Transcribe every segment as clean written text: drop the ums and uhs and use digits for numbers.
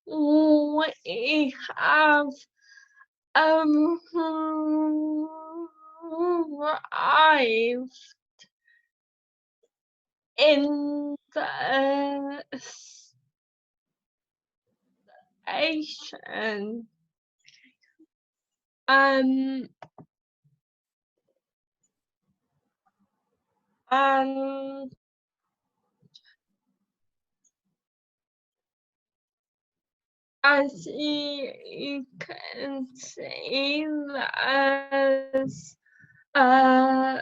we have arrived in the station. And as you can see, there's a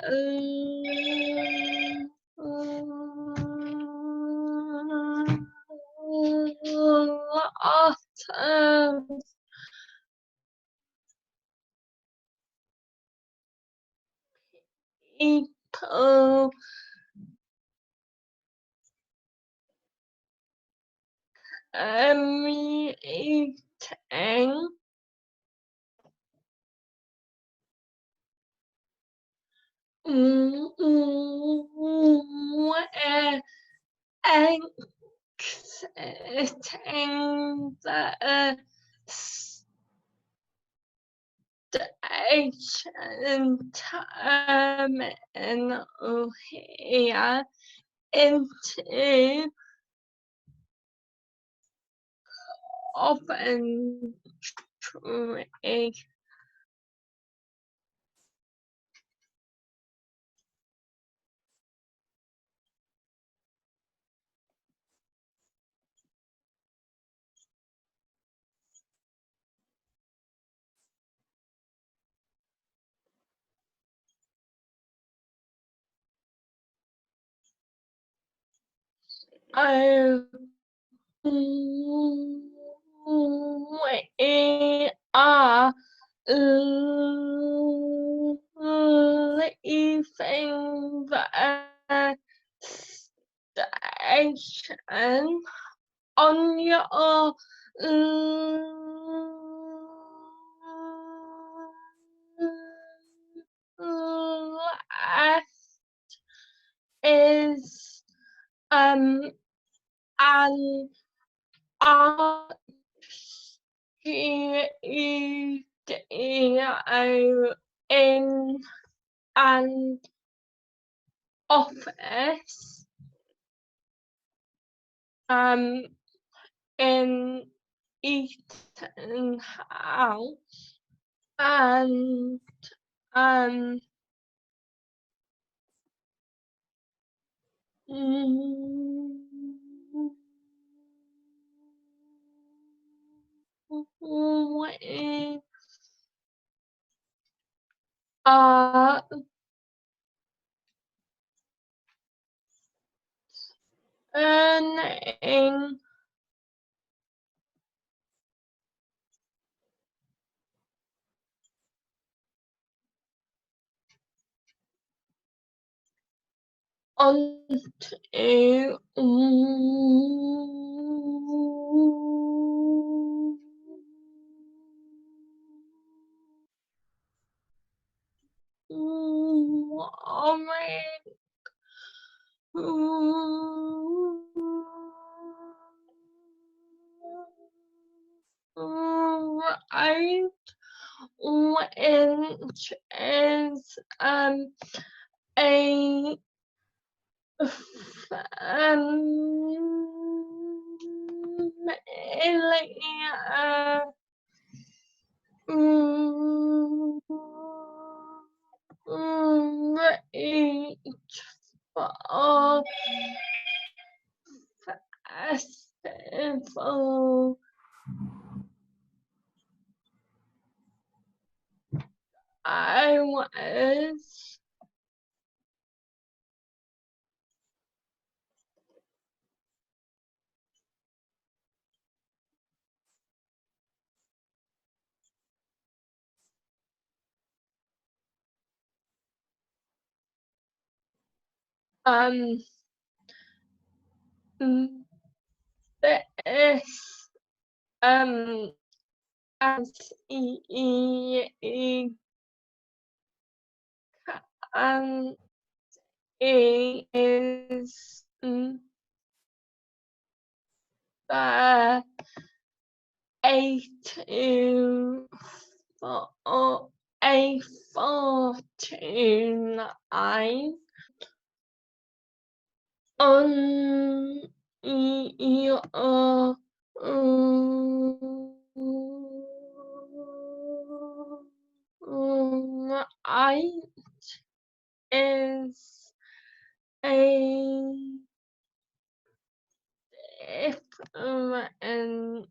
lot of people meeting we're exiting the station terminal here into Coventry. We are leaving the station on your left is an studio in an office in Eaton House, and we are earning onto right, which is a familiar reach for festival. I was this as you can is the A49 on your right is a different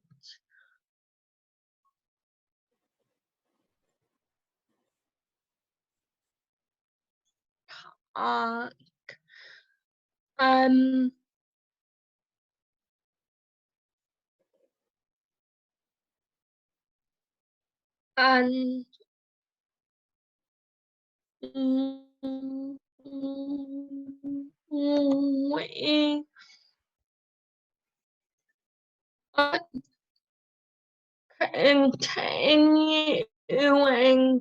arc. Um, and we are continuing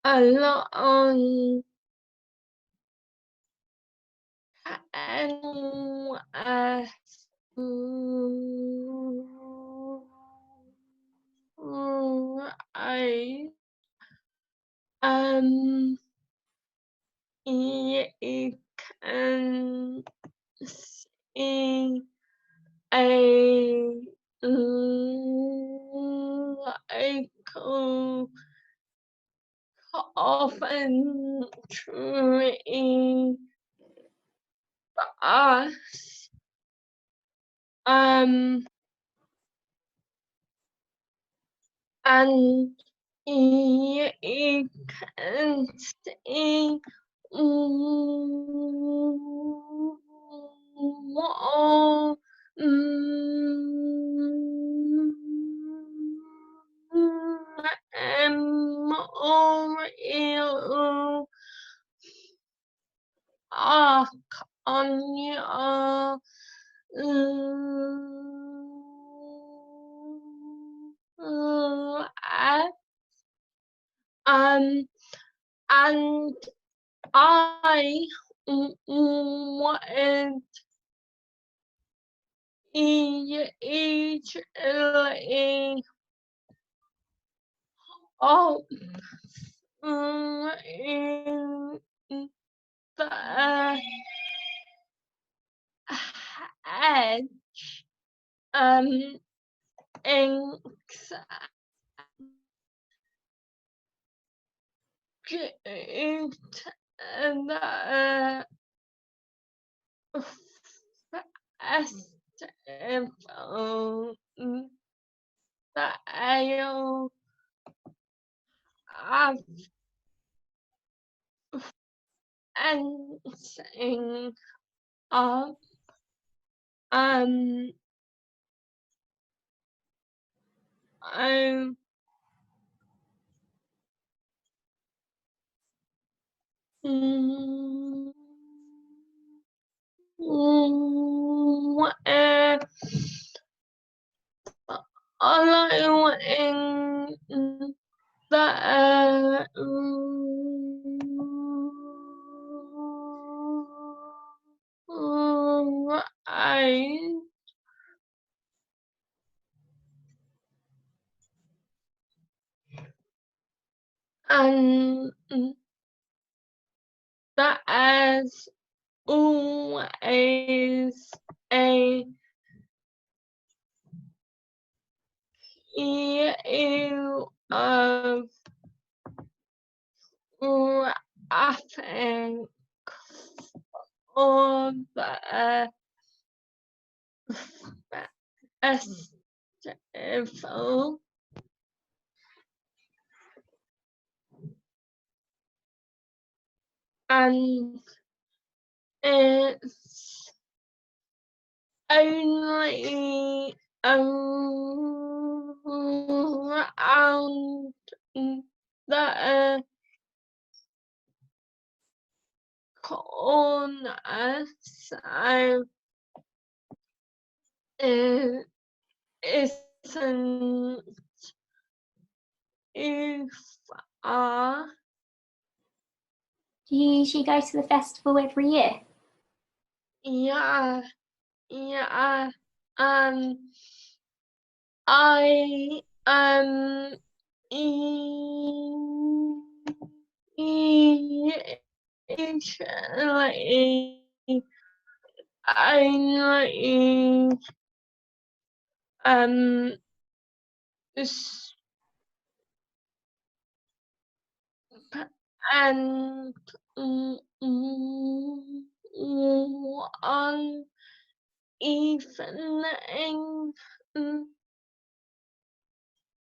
along NS I you can see a local Coventry bus and you can see more memorial arc on your left. And I wanted easily up in the hedge inks the festival that I'll have fencing up um I'm allowing the right and that as always a you of laughing on the festival and it's only around the corner, so it isn't too far. Do you usually go to the festival every year? Yeah, I usually I s- and one evening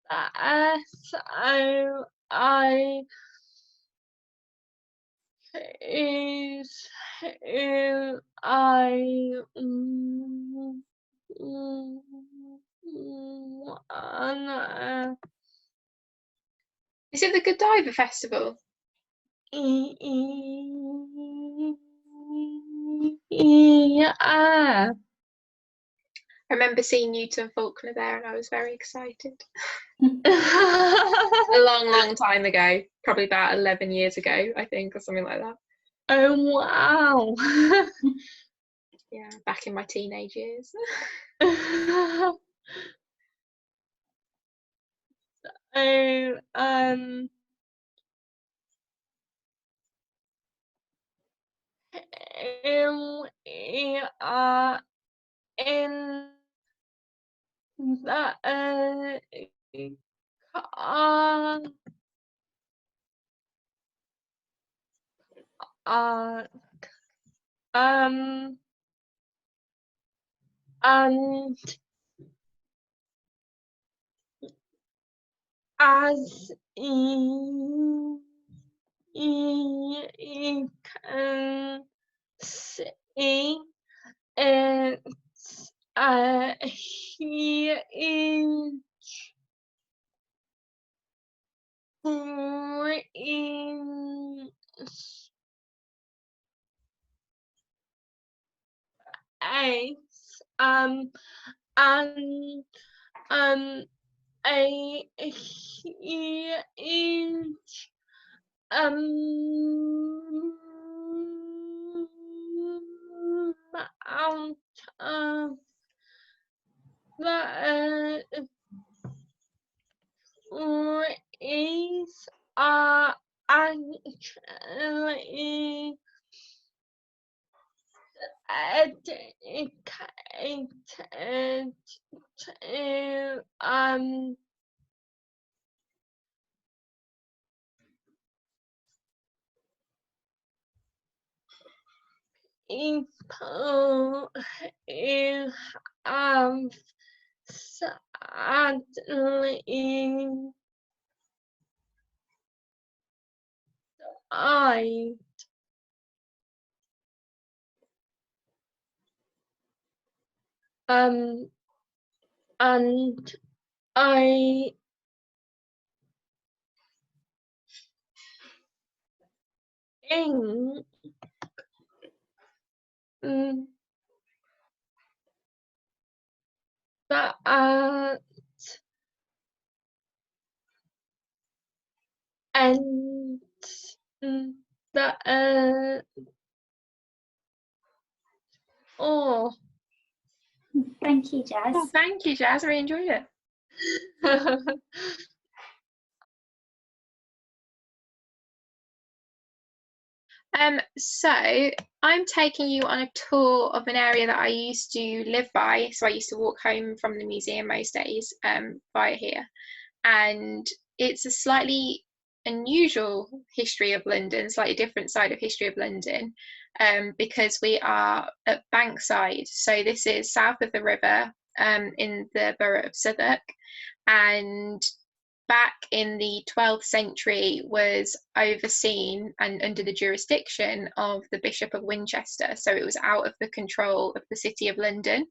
that I is who I wanna Is it the Godiva Festival? Yeah. I remember seeing Newton Faulkner there and I was very excited. A long time ago, probably about 11 years ago, I think, or something like that. Oh, wow. Yeah, back in my teenage years. Oh, in the uh, um and as you can see, it's a huge green space, and a huge amount of the trees are actually dedicated to people who have sadly died. And I think that and that oh Thank you, Jazz. Oh, thank you, Jazz. I really enjoyed it. So I'm taking you on a tour of an area that I used to live by. So I used to walk home from the museum most days via here. And it's a slightly unusual history of London, slightly different side of history of London, because we are at Bankside. So this is south of the river in the borough of Southwark. And back in the 12th century was overseen and under the jurisdiction of the Bishop of Winchester. So it was out of the control of the City of London,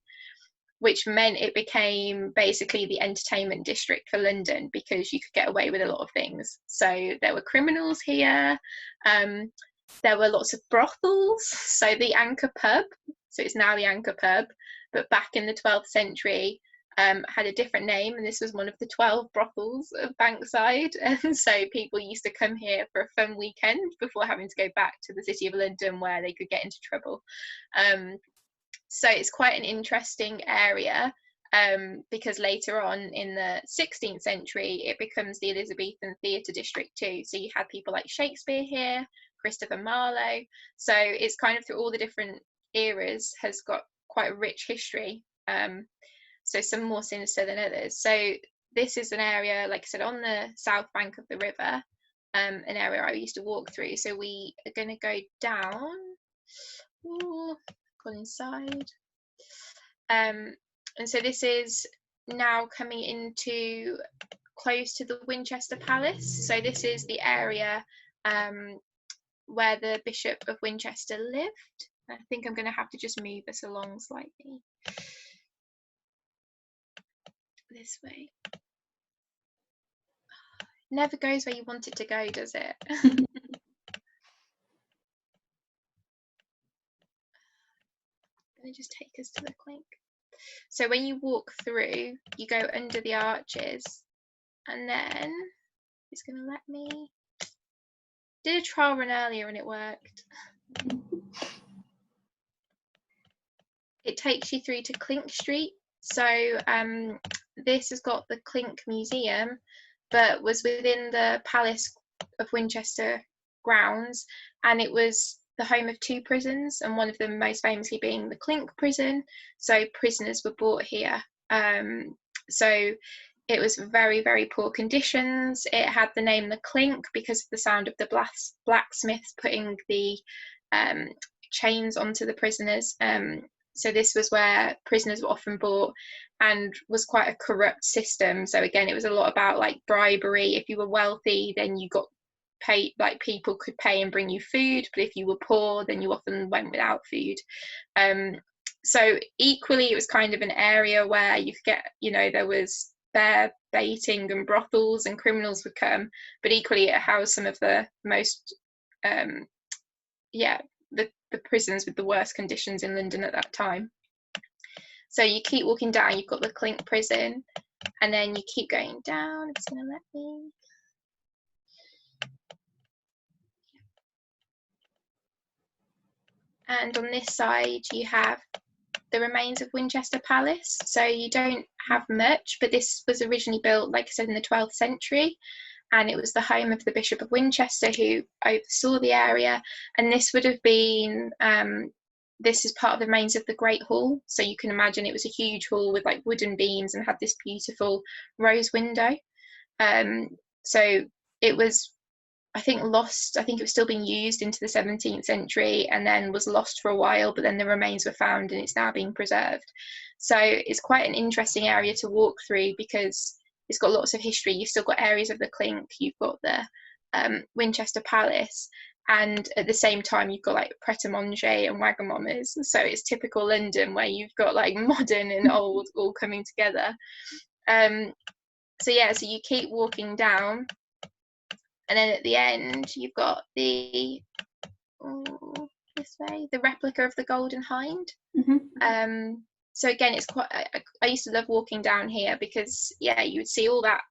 which meant it became basically the entertainment district for London because you could get away with a lot of things. So there were criminals here. There were lots of brothels. So the Anchor Pub, so it's now the Anchor Pub, but back in the 12th century, had a different name, and this was one of the 12 brothels of Bankside. And so people used to come here for a fun weekend before having to go back to the City of London where they could get into trouble. So it's quite an interesting area, because later on in the 16th century it becomes the Elizabethan theatre district too. So you had people like Shakespeare here, Christopher Marlowe. So it's kind of through all the different eras has got quite a rich history. So some more sinister than others. So this is an area, like I said, on the south bank of the river, an area I used to walk through. So we are going to go down. Ooh, gone inside. And so this is now coming into close to the Winchester Palace. So this is the area where the Bishop of Winchester lived. I think I'm going to have to just move this along slightly. This way. Never goes where you want it to go, does it? Going to just take us to the clink. So when you walk through, you go under the arches, and then it's going to let me. Did a trial run earlier and it worked. It takes you through to Clink Street. So this has got the Clink Museum, but was within the Palace of Winchester grounds, and it was the home of 2 prisons, and one of them most famously being the Clink prison. So prisoners were brought here. So it was very, very poor conditions. It had the name the Clink because of the sound of the blacksmiths putting the chains onto the prisoners. So this was where prisoners were often brought, and was quite a corrupt system. So again, it was a lot about like bribery. If you were wealthy, then you got paid, like people could pay and bring you food, but if you were poor, then you often went without food. So equally, it was kind of an area where you could get, there was bear baiting and brothels, and criminals would come, but equally it housed some of the most the prisons with the worst conditions in London at that time. So you keep walking down, you've got the Clink prison, and then you keep going down. It's going to let me. And on this side you have the remains of Winchester Palace. So you don't have much, but this was originally built, like I said, in the 12th century, and it was the home of the Bishop of Winchester, who oversaw the area. And this would have been this is part of the remains of the Great Hall. So you can imagine it was a huge hall with like wooden beams and had this beautiful rose window. So it was, I think, lost. I think it was still being used into the 17th century, and then was lost for a while, but then the remains were found and it's now being preserved. So it's quite an interesting area to walk through because it's got lots of history. You've still got areas of the Clink, you've got the Winchester Palace, and at the same time you've got like Pret-a-Manger and Wagamamas. So it's typical London where you've got like modern and old all coming together. So you keep walking down, and then at the end you've got the this way, the replica of the Golden Hind. Mm-hmm. So again, it's quite, I used to love walking down here because you would see all that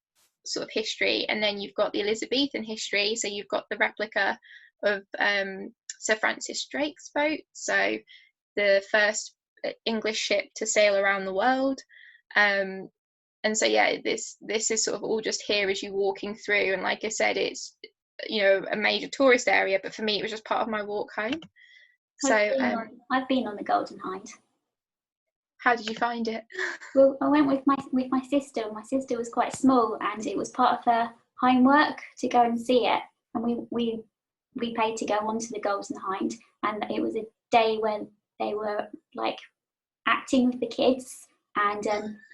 sort of history, and then you've got the Elizabethan history. So you've got the replica of Sir Francis Drake's boat, so the first English ship to sail around the world. And so this is sort of all just here as you walking through, and like I said, it's a major tourist area, but for me it was just part of my walk home. So I've been on the Golden Hind. How did you find it? Well, I went with my sister. My sister was quite small, and it was part of her homework to go and see it. And we paid to go onto the Golden Hind, and it was a day when they were like acting with the kids, and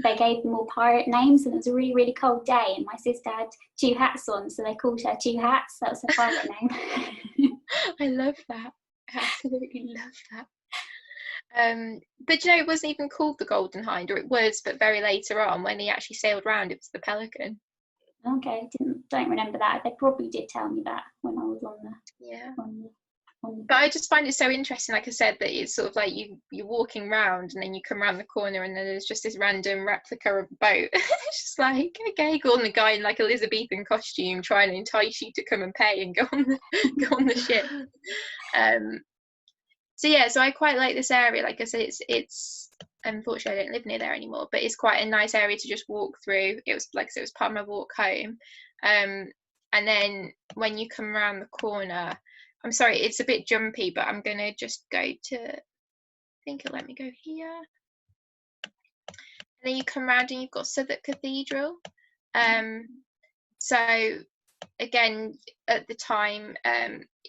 they gave them all pirate names, and it was a really, really cold day, and my sister had 2 hats on, so they called her 2 Hats. That was her pirate name. I love that. I absolutely love that. But it wasn't even called the Golden Hind, or it was, but very later on when he actually sailed round, it was the Pelican. Okay, don't remember that. They probably did tell me that when I was on the But I just find it so interesting, like I said, that it's sort of like you're walking round, and then you come around the corner and then there's just this random replica of a boat. It's just like, okay, go on, the guy in like Elizabethan costume trying to entice you to come and pay and go on the ship. So yeah, so I quite like this area. Like I said, it's unfortunately I don't live near there anymore, but it's quite a nice area to just walk through. It was, like I said, it was part of my walk home. And then when you come around the corner, I'm sorry, it's a bit jumpy, but I'm gonna just go to, I think it'll let me go here. And then you come around and you've got Southwark Cathedral. So again, at the time,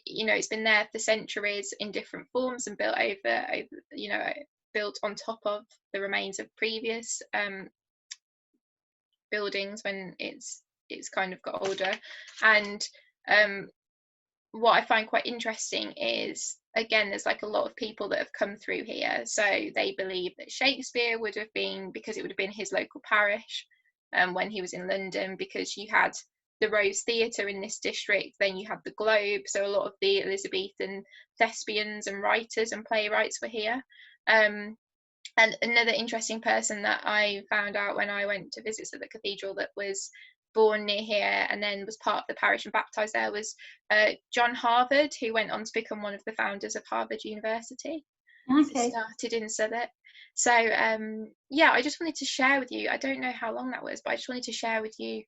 you know, it's been there for centuries in different forms and built over, you know, built on top of the remains of previous buildings when it's kind of got older. And what I find quite interesting is, again, there's like a lot of people that have come through here. So they believe that Shakespeare would have been, because it would have been his local parish when he was in London, because you had the Rose Theatre in this district, then you had the Globe, so a lot of the Elizabethan thespians and writers and playwrights were here. And another interesting person that I found out when I went to visit the cathedral that was born near here and then was part of the parish and baptised there was John Harvard, who went on to become one of the founders of Harvard University. Okay. Started in Southwark. So yeah, I just wanted to share with you, I don't know how long that was, but I just wanted to share with you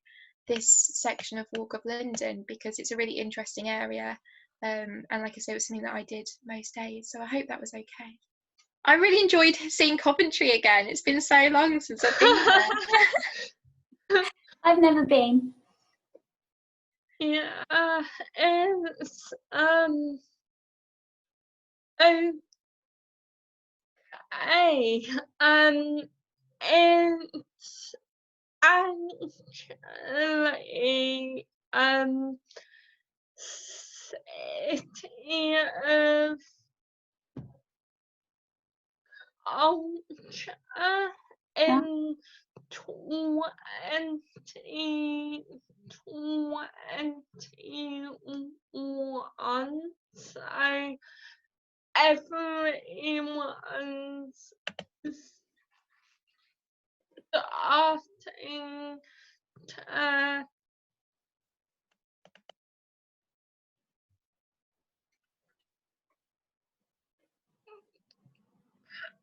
this section of Walk of London because it's a really interesting area, and like I say, it was something that I did most days, so I hope that was okay. I really enjoyed seeing Coventry again. It's been so long since I've been there. I've never been. Yeah, it's okay. It's actually city of Ultra in 2021, so everyone's starting to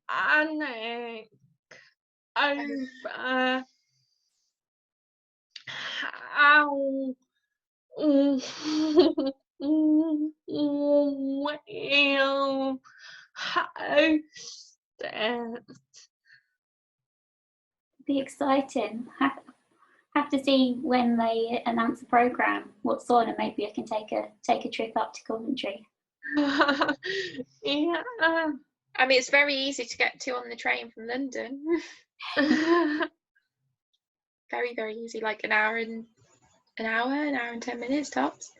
panic over how we'll host it. Be exciting. Have to see when they announce the programme, what's on, and maybe I can take a trip up to Coventry. Yeah. I mean, it's very easy to get to on the train from London. Very, very easy, like an hour and 10 minutes tops.